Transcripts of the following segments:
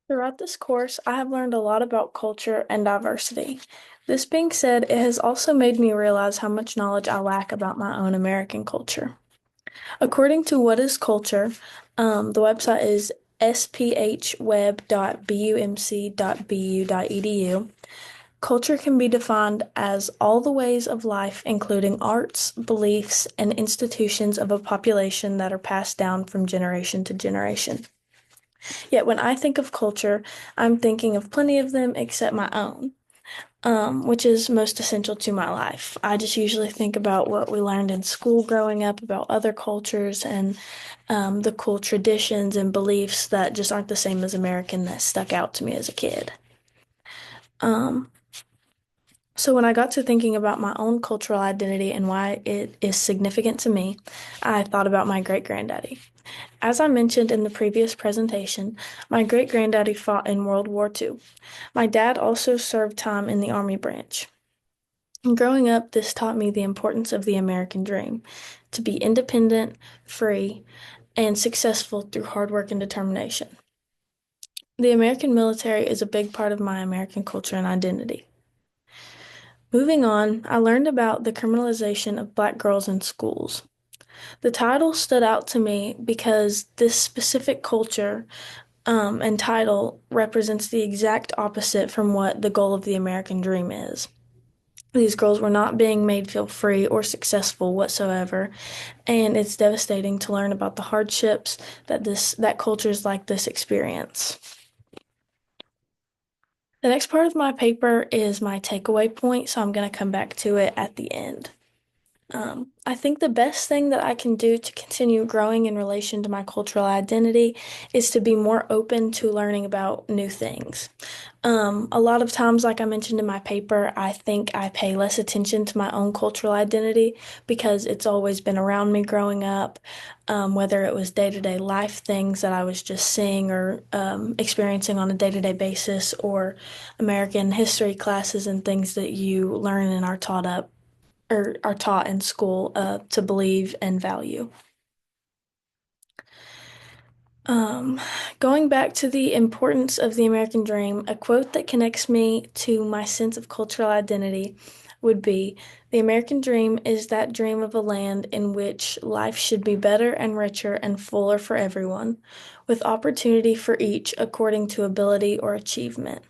Throughout this course, I have learned a lot about culture and diversity. This being said, it has also made me realize how much knowledge I lack about my own American culture. According to What is Culture, the website is sphweb.bumc.bu.edu. Culture can be defined as all the ways of life, including arts, beliefs, and institutions of a population that are passed down from generation to generation. Yet when I think of culture, I'm thinking of plenty of them except my own, which is most essential to my life. I just usually think about what we learned in school growing up about other cultures and the cool traditions and beliefs that just aren't the same as American that stuck out to me as a kid. Um, so when I got to thinking about my own cultural identity and why it is significant to me, I thought about my great granddaddy. As I mentioned in the previous presentation, my great granddaddy fought in World War II. My dad also served time in the Army branch. Growing up, this taught me the importance of the American dream to be independent, free, and successful through hard work and determination. The American military is a big part of my American culture and identity. Moving on, I learned about the criminalization of black girls in schools. The title stood out to me because this specific culture and title represents the exact opposite from what the goal of the American dream is. These girls were not being made feel free or successful whatsoever, and it's devastating to learn about the hardships that cultures like this experience. The next part of my paper is my takeaway point, so I'm going to come back to it at the end. I think the best thing that I can do to continue growing in relation to my cultural identity is to be more open to learning about new things. A lot of times, like I mentioned in my paper, I think I pay less attention to my own cultural identity because it's always been around me growing up, whether it was day-to-day life things that I was just seeing or experiencing on a day-to-day basis, or American history classes and things that you learn and are taught up or are taught in school to believe and value. Um, Going back to the importance of the American dream, a quote that connects me to my sense of cultural identity would be, "The American dream is that dream of a land in which life should be better and richer and fuller for everyone, with opportunity for each according to ability or achievement."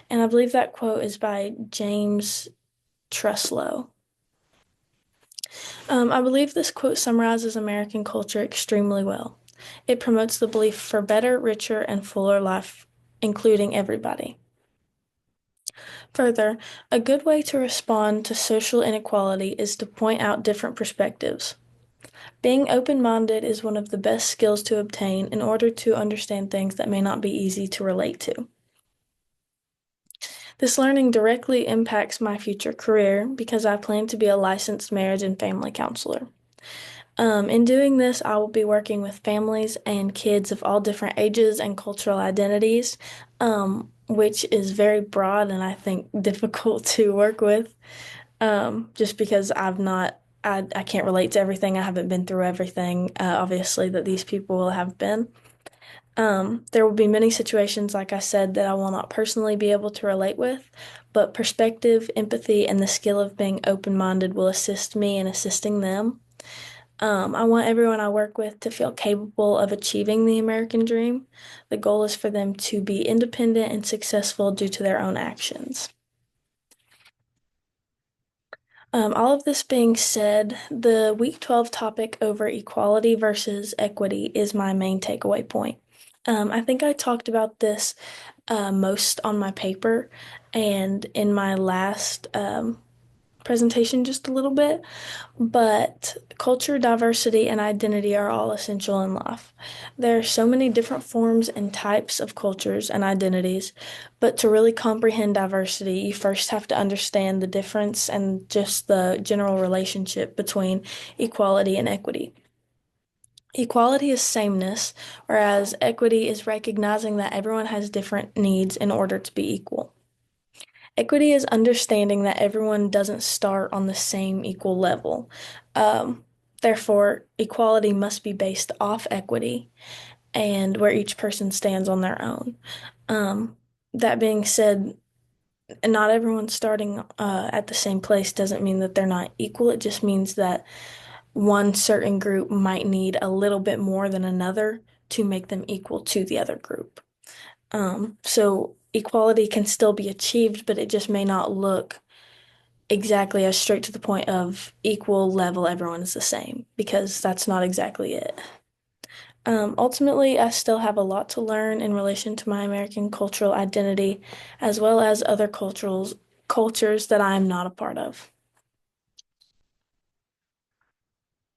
And I believe that quote is by James Truslow. I believe this quote summarizes American culture extremely well. It promotes the belief for better, richer, and fuller life, including everybody. Further, a good way to respond to social inequality is to point out different perspectives. Being open-minded is one of the best skills to obtain in order to understand things that may not be easy to relate to. This learning directly impacts my future career because I plan to be a licensed marriage and family counselor. In doing this, I will be working with families and kids of all different ages and cultural identities, which is very broad and I think difficult to work with, just because I can't relate to everything. I haven't been through everything, obviously, that these people will have been. There will be many situations, like I said, that I will not personally be able to relate with, but perspective, empathy, and the skill of being open-minded will assist me in assisting them. I want everyone I work with to feel capable of achieving the American dream. The goal is for them to be independent and successful due to their own actions. All of this being said, the Week 12 topic over equality versus equity is my main takeaway point. I think I talked about this most on my paper and in my last presentation just a little bit, but culture, diversity, and identity are all essential in life. There are so many different forms and types of cultures and identities, but to really comprehend diversity, you first have to understand the difference and just the general relationship between equality and equity. Equality is sameness, whereas equity is recognizing that everyone has different needs in order to be equal. Equity is understanding that everyone doesn't start on the same equal level. Um, Therefore, equality must be based off equity and where each person stands on their own. Um, that being said, not everyone starting at the same place doesn't mean that they're not equal. It just means that one certain group might need a little bit more than another to make them equal to the other group. So equality can still be achieved, but it just may not look exactly as straight to the point of equal level, everyone is the same, because that's not exactly it. Ultimately, I still have a lot to learn in relation to my American cultural identity, as well as other cultures that I am not a part of.